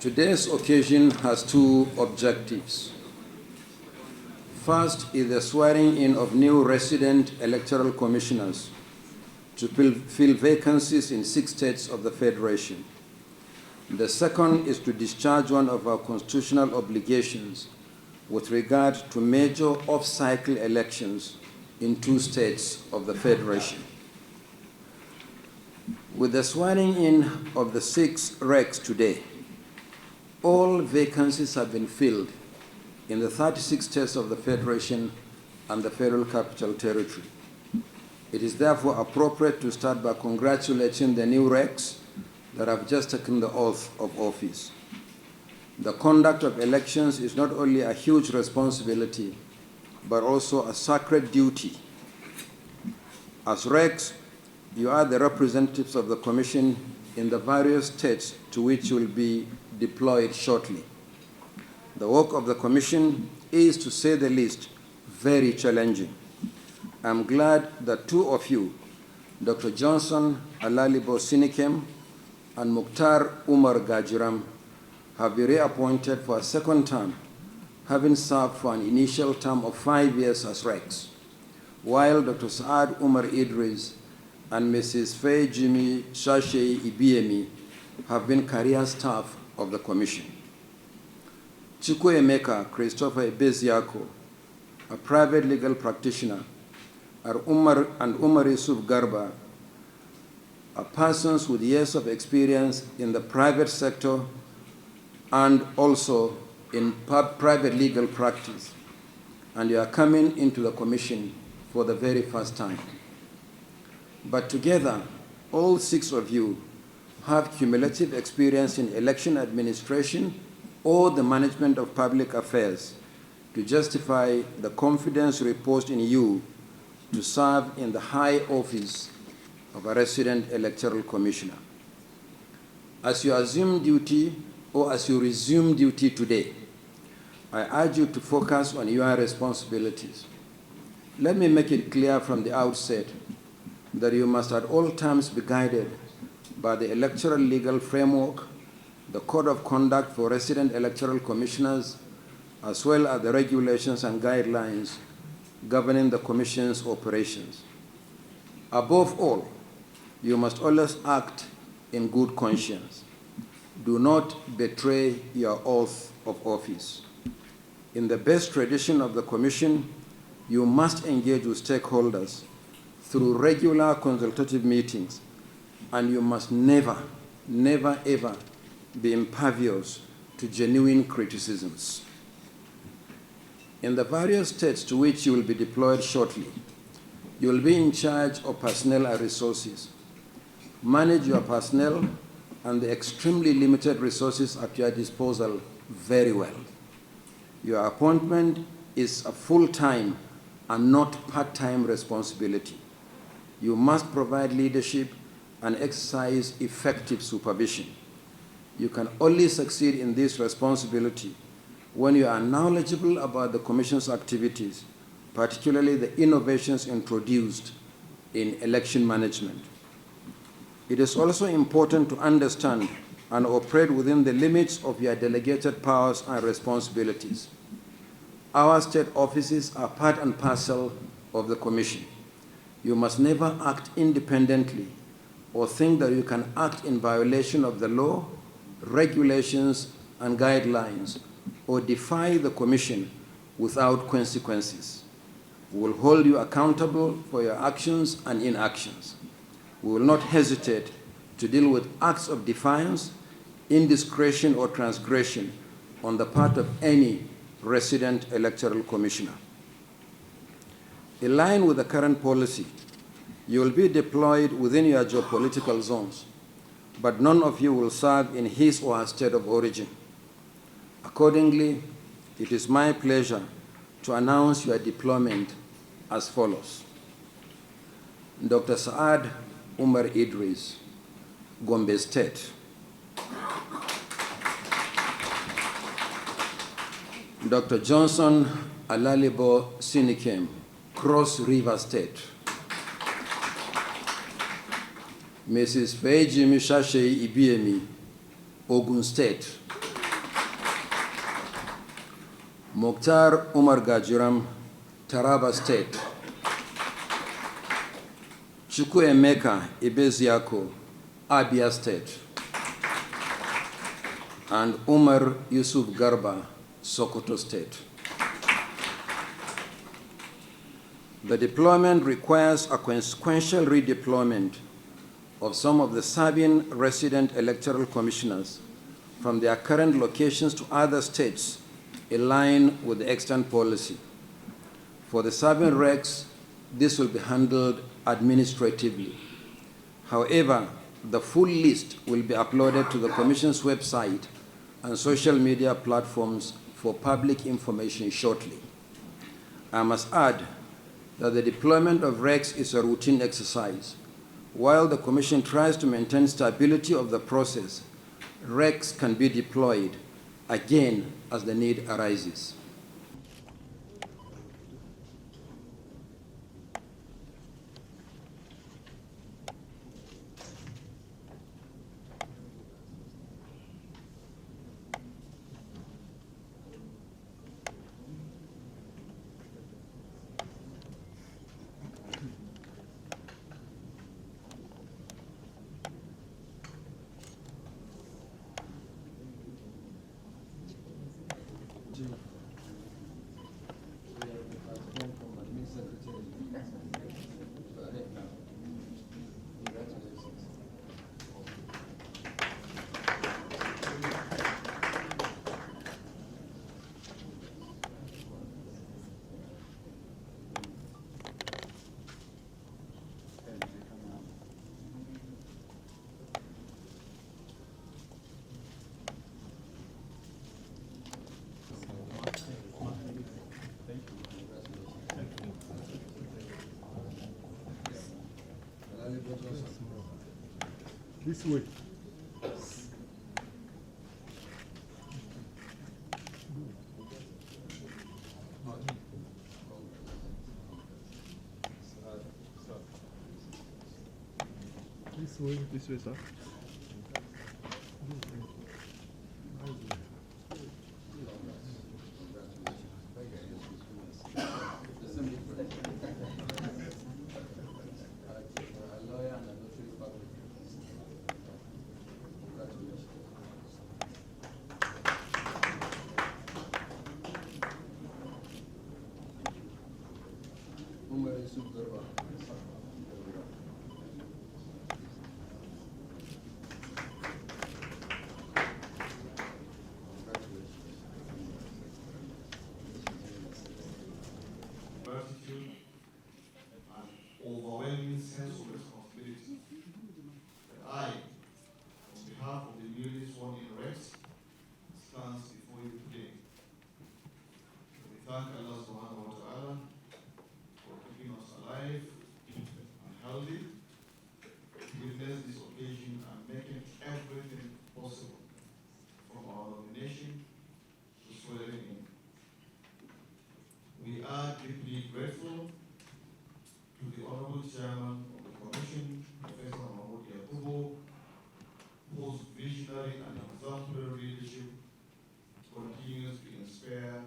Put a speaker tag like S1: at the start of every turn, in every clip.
S1: Today's occasion has two objectives. First is the swearing in of new resident electoral commissioners to fill vacancies in 6 states of the Federation. The second is to discharge one of our constitutional obligations with regard to major off-cycle elections in 2 states of the Federation. With the swearing in of the 6 recs today, all vacancies have been filled in the 36 states of the Federation and the Federal Capital Territory. It is therefore appropriate to start by congratulating the new recs that have just taken the oath of office. The conduct of elections is not only a huge responsibility, but also a sacred duty. As recs, you are the representatives of the Commission in the various states to which you will be deployed shortly. The work of the Commission is, to say the least, very challenging. I'm glad that 2 of you, Dr. Johnson Alalibo Sinikem and Mukhtar Umar Gajiram, have been reappointed for a 2nd term, having served for an initial term of 5 years as recs, while Dr. Saad Umar Idris and Mrs. Faye Jimmy Shashei Ibiemi have been career staff of the Commission. Chukwuemeka Christopher Ebeziako, a private legal practitioner, and Umar Yusuf Garba, are persons with years of experience in the private sector and also in private legal practice, and you are coming into the Commission for the very first time. But together, all 6 of you have cumulative experience in election administration or the management of public affairs to justify the confidence reposed in you to serve in the high office of a resident electoral commissioner. As you assume duty or as you resume duty today, I urge you to focus on your responsibilities. Let me make it clear from the outset that you must at all times be guided by the electoral legal framework, the Code of Conduct for resident electoral commissioners, as well as the regulations and guidelines governing the Commission's operations. Above all, you must always act in good conscience. Do not betray your oath of office. In the best tradition of the Commission, you must engage with stakeholders through regular consultative meetings, and you must never, ever be impervious to genuine criticisms. In the various states to which you will be deployed shortly, you will be in charge of personnel and resources. Manage your personnel and the extremely limited resources at your disposal very well. Your appointment is a full-time and not part-time responsibility. You must provide leadership and exercise effective supervision. You can only succeed in this responsibility when you are knowledgeable about the Commission's activities, particularly the innovations introduced in election management. It is also important to understand and operate within the limits of your delegated powers and responsibilities. Our state offices are part and parcel of the Commission. You must never act independently or think that you can act in violation of the law, regulations, and guidelines, or defy the Commission without consequences. We will hold you accountable for your actions and inactions. We will not hesitate to deal with acts of defiance, indiscretion, or transgression on the part of any resident electoral commissioner. In line with the current policy, you will be deployed within your geopolitical zones, but none of you will serve in his or her state of origin. Accordingly, it is my pleasure to announce your deployment as follows. Dr. Saad Umar Idris, Gombe State. Dr. Johnson Alalibo Sinikem, Cross River State. Mrs. Feiji Mishashe Ibiemi, Ogun State. Mokhtar Umar Gajiram, Taraba State. Chukwuemeka Ibeziako, Abia State. And Umar Yusuf Garba, Sokoto State. The deployment requires a consequential redeployment of some of the serving resident electoral commissioners from their current locations to other states in line with the extant policy. For the serving recs, this will be handled administratively. However, the full list will be uploaded to the Commission's website and social media platforms for public information shortly. I must add that the deployment of recs is a routine exercise. While the Commission tries to maintain stability of the process, recs can be deployed again as the need arises.
S2: This way. This way, sir.
S3: Gratitude and overwhelming sense of responsibility that I, on behalf of the newly sworn in reps, stands before you today. We thank Allah subhanahu wa ta'ala for keeping us alive and healthy, witness this occasion and making everything possible from our nomination to swearing in. We are deeply grateful to the Honorable Chairman of the Commission, Prof.Mgbeke, whose visionary and exemplary leadership continues to inspire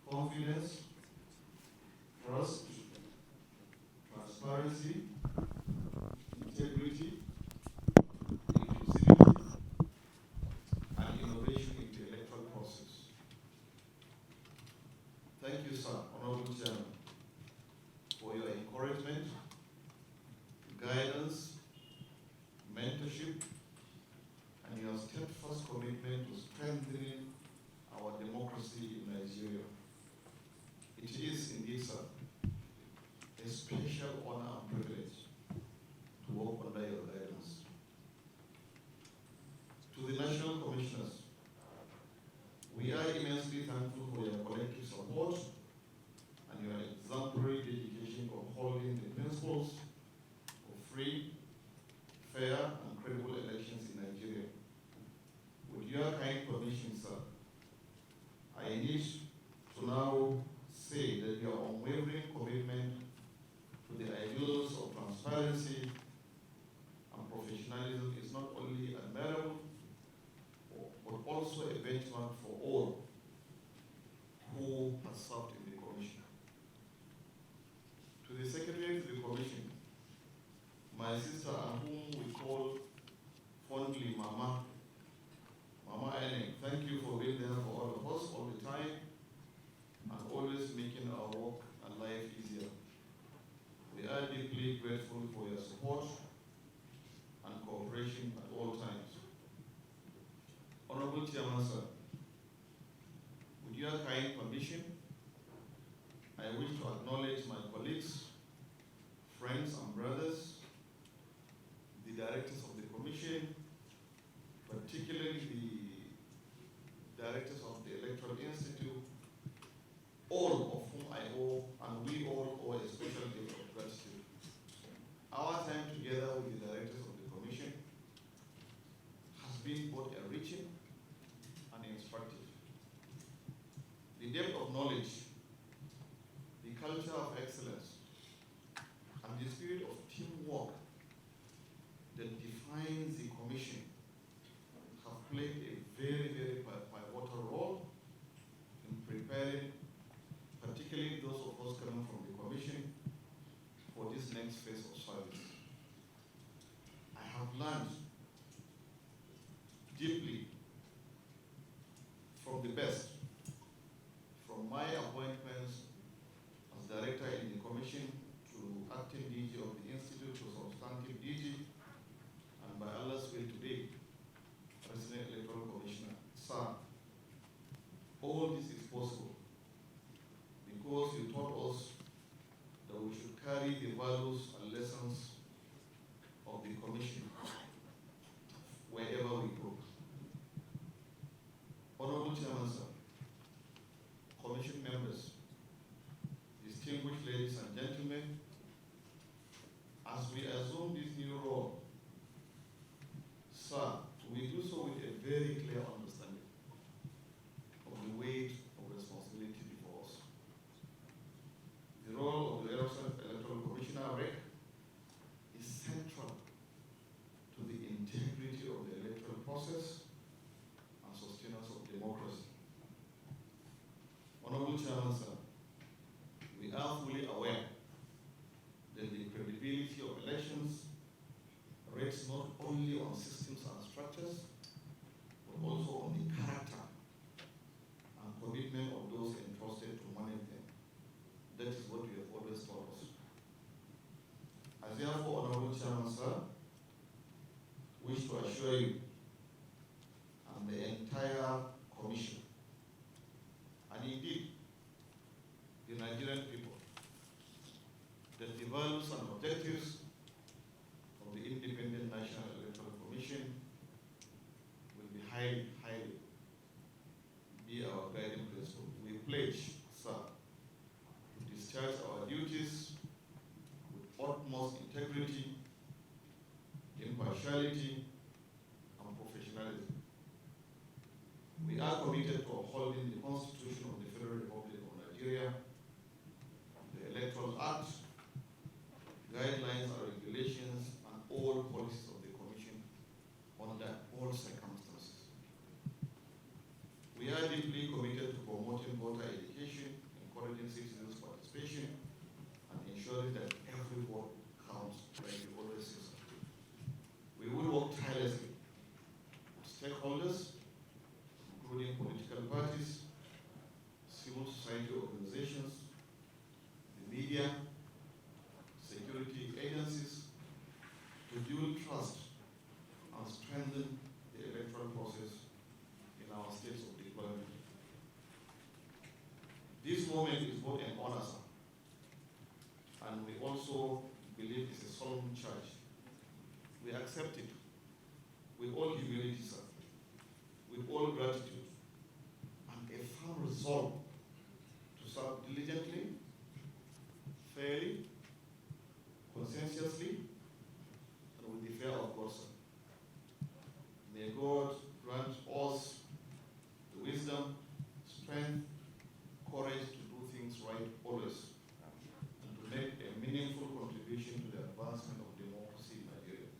S3: confidence, trust, transparency, integrity, inclusivity, and innovation in the electoral process. Thank you, sir, Honorable Chairman, for your encouragement, guidance, mentorship, and your steadfast commitment to strengthening our democracy in Nigeria. It is indeed, sir, a special honor and privilege to work under your guidance. To the national commissioners, we are immensely thankful for your collective support support and cooperation at all times. Honorable Chairman, sir, with your kind permission, I wish to acknowledge my colleagues, friends and brothers, the directors of the Commission, particularly the directors of the Electoral Institute, all of whom I owe, and we all owe a special debt of gratitude. Our time together with the directors of the Commission has been both enriching and instructive. The depth of knowledge, the culture of excellence, and the spirit of teamwork that defines the Commission have played a very, very pivotal role in preparing, particularly those of us coming from the Commission, for this next phase of service. I have learned deeply from the best, from my appointments as director in the Commission to acting DG of the Institute to substantive DG, and by Allah's will today, President Electoral Commissioner. Sir, all this is possible because you taught us that we should carry the values and lessons of the Commission wherever we go. Honorable Chairman, sir, Commission members, distinguished ladies and gentlemen, as we assume this new role, sir, we do so with a very clear understanding of the weight of responsibility before us. The role of the Electoral Commissioner (REC) is central to the integrity of the electoral process and sustenance of democracy. Honorable Chairman, sir, we are fully aware that the credibility of elections rests not only on systems and structures, but also on the character and commitment of those entrusted to manage them. That is what we have always taught us. I therefore, Honorable Chairman, sir, wish to assure you and the entire Commission, and indeed the Nigerian people, that the values and objectives of the Independent National Electoral Commission will be highly be our guiding principle. We pledge, sir, to discharge our duties with utmost integrity, impartiality, and professionalism. We are committed to upholding the Constitution of the Federal Republic of Nigeria, the Electoral Act, guidelines and regulations, and all policies of the Commission under all circumstances. We are deeply committed to promoting voter education, encouraging citizens' participation, and ensuring that every vote counts, like we always say. We will work tirelessly with stakeholders, including political parties, civil society organizations, the media, security agencies, to build trust and strengthen the electoral process in our states of deployment. This moment is both an honor, sir, and we also believe it's a solemn charge. We accept it with all humility, sir, with all gratitude, and a firm resolve to serve diligently, fairly, conscientiously, and with the fear of God, sir. May God grant us the wisdom, strength, courage to do things right always, and to make a meaningful contribution to the advancement of democracy in Nigeria.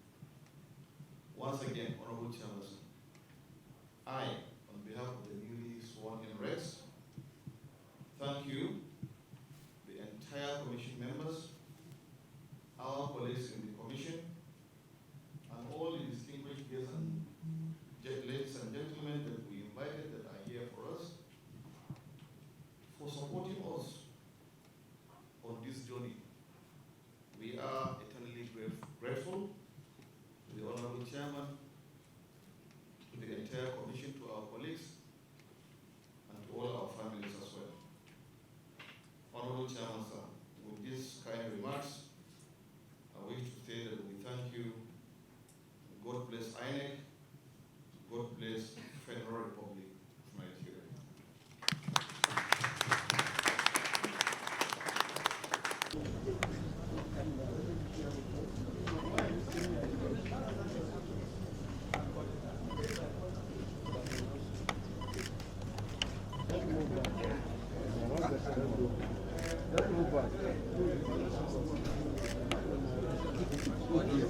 S3: Once again, Honorable Chairman, I, on behalf of the newly sworn in reps, thank you, the entire Commission members, our colleagues in the Commission, and all the distinguished guests and ladies and gentlemen that we invited that are here for us, for supporting us on this journey. We are eternally grateful Honorable Chairman, sir, with these kind remarks, I wish to say that we thank you. God bless INEC. God bless Federal Republic of Nigeria.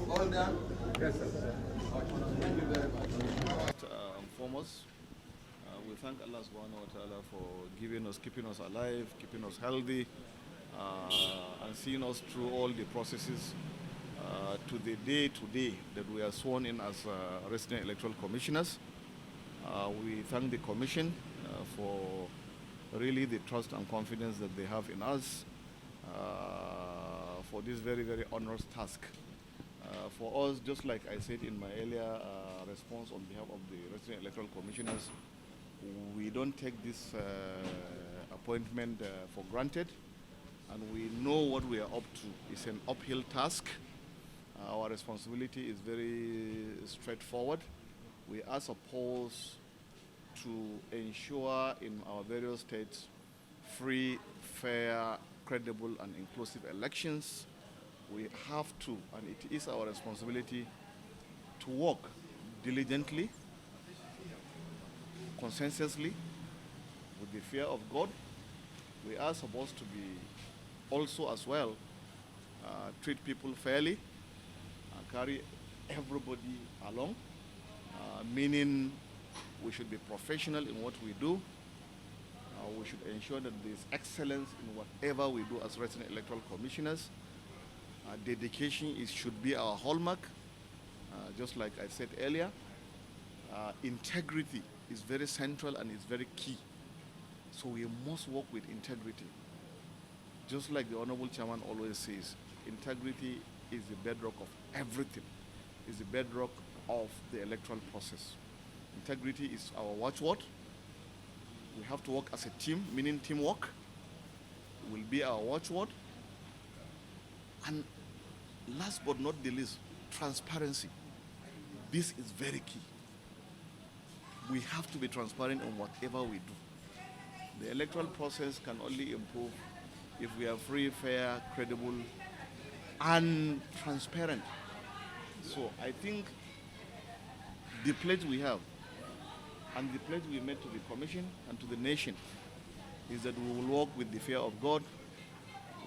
S1: All done? Yes, sir. Thank you very much.
S2: Foremost, we thank Allah subhanahu wa ta'ala for keeping us alive, keeping us healthy, and seeing us through all the processes to the day today that we are sworn in as resident electoral commissioners. We thank the commission for really the trust and confidence that they have in us for this very, very onerous task. For us, just like I said in my earlier response on behalf of the resident electoral commissioners, we don't take this appointment for granted, and we know what we are up to. It's an uphill task. Our responsibility is very straightforward. We are supposed to ensure in our various states free, fair, credible, and inclusive elections. We have to, and it is our responsibility, to work diligently, consensuously, with the fear of God. We are supposed to be also as well treat people fairly, carry everybody along, meaning we should be professional in what we do. We should ensure that there is excellence in whatever we do as resident electoral commissioners. Dedication should be our hallmark, just like I said earlier. Integrity is very central and is very key. So we must work with integrity. Just like the Honorable Chairman always says, integrity is the bedrock of everything, is the bedrock of the electoral process. Integrity is our watchword. We have to work as a team, meaning teamwork will be our watchword. And last but not the least, transparency. This is very key. We have to be transparent in whatever we do. The electoral process can only improve if we are free, fair, credible, and transparent. So I think the pledge we have and the pledge we made to the Commission and to the nation is that we will work with the fear of God,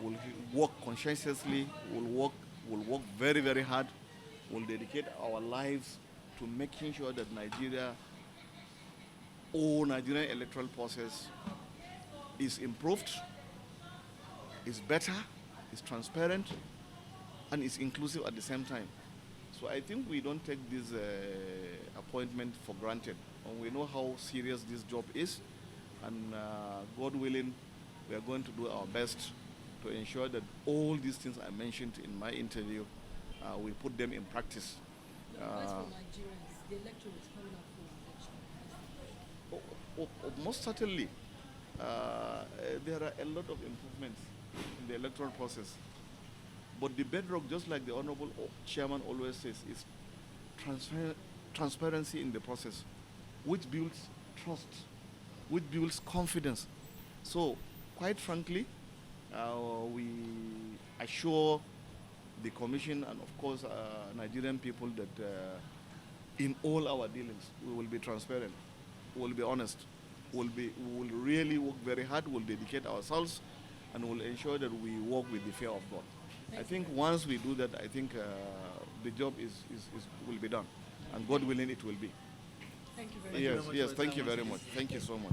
S2: we'll work conscientiously, we'll work very, very hard, we'll dedicate our lives to making sure that Nigerian electoral process is improved, is better, is transparent, and is inclusive at the same time. So I think we don't take this appointment for granted. And we know how serious this job is, and God willing, we are going to do our best to ensure that all these things I mentioned in my interview, we put them in practice.
S4: As for Nigerians, the electoral is coming up for election.
S2: Most certainly, there are a lot of improvements in the electoral process. But the bedrock, just like the Honorable Chairman always says, is transparency in the process, which builds trust, which builds confidence. So, quite frankly, we assure the Commission and, of course, Nigerian people that in all our dealings, we will be transparent, we will be honest, we will really work very hard, we'll dedicate ourselves, and we'll ensure that we work with the fear of God. I think once we do that, I think the job will be done, and God willing, it will be.
S4: Thank you very much.
S2: Yes, thank you very much. Thank you so much.